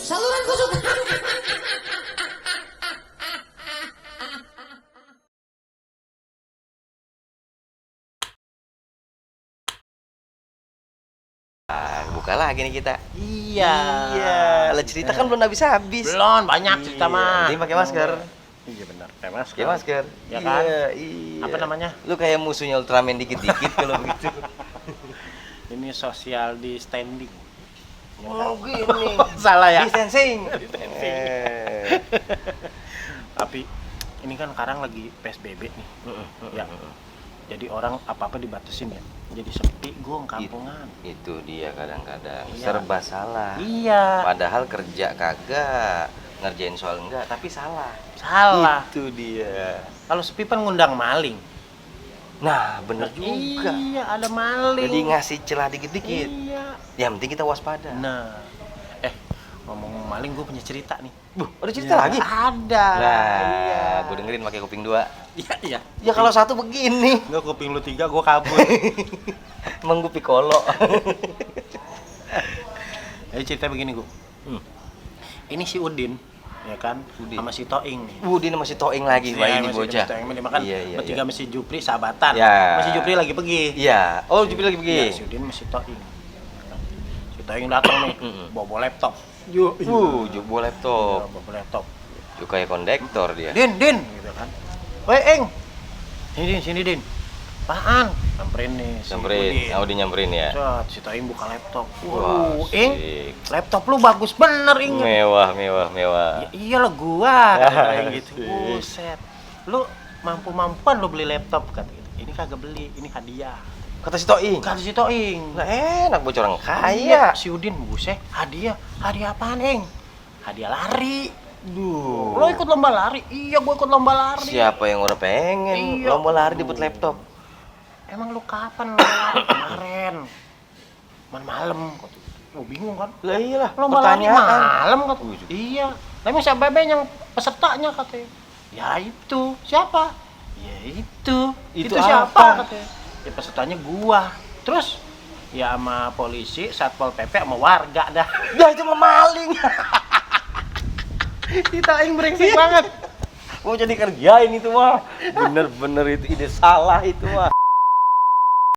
Saluran kesukaan. Buka lagi nih kita. Iya. Iya, lah cerita kan belum habis. Belum, banyak cerita mah. Penting pakai masker. Iya benar, pakai masker. Pakai masker. Ya kan? Iya. Apa namanya? Lu kayak musuhnya Ultraman dikit-dikit kalau begitu. Ini social distancing. Ya kan? Oh, gini. Salah ya? Distancing. Tapi ini kan sekarang lagi PSBB nih. Ya. Jadi orang apa-apa dibatasin ya. Jadi sepi gong kampungan. Itu dia kadang-kadang Iya. serba salah. Iya. Padahal kerja kagak, ngerjain soal enggak, tapi salah. Salah. Itu dia. Kalau sepi kan ngundang maling. Nah, bener juga. Iya, ada maling. Jadi ngasih celah dikit-dikit. Iya. Yang penting kita waspada. Nah, ngomong maling gue punya cerita nih. Ada cerita Ya, lagi? Ada. Nah, Iya. gue dengerin pakai kuping 2. Iya, iya. Ya kalau satu begini. Enggak, kuping lu 3, gue kabur. Emang gue piccolo. Jadi cerita begini, gue. Ini si Udin, ya kan? Udin. Sama si Toing nih. Udin masih toing lagi, bayi ini bocah. Dia makan Iya, bertiga iya. sama si Jupri sahabatan. Ya. Masih Jupri lagi pergi. Iya. Oh, Jupri lagi pergi. Iya, si Udin masih Toing. Si Toing datang nih, bawa laptop. Jubo laptop. Bawa laptop. Juga kayak kondektor dia. Din, gitu kan. Woi, Eng. Sini, Din. Apaan? Samperin nih si Nyamperin. Udin. Oh, dia nyamperin ya. Set, si Toing buka laptop. Wah, Eng, asik. laptop lu bagus bener, Eng. Mewah. Ya iyalah gua, kayak gitu. Asik. Buset. Lu mampu-mampuan lu beli laptop kata gitu. Ini kagak beli, ini hadiah. Kata si Toing. Kata si Toing. Nah, enak bocah orang Iya, kaya. si Udin, buset, hadiah. Hadiah apaan, Eng? Hadiah lari. Duh. Lo ikut lomba lari? Iya, gua ikut lomba lari. Siapa yang udah pengen Iya. lomba lari dibut laptop? Emang lu kapan lomba lari? Kemarin. Malam. Lu bingung kan? Lah iyalah, Lomba lari pertanyaan. malam kata. Wih. Iya. Tapi siapa yang pesertanya katanya? Ya itu. Siapa? Ya itu. Itu siapa apa? katanya? Ya pesertanya gua. Terus ya sama polisi, Satpol PP sama warga dah. Ya itu mah maling. Kita aing brengsek banget. Mau jadi kerjain itu mah. Bener-bener itu ide salah itu mah.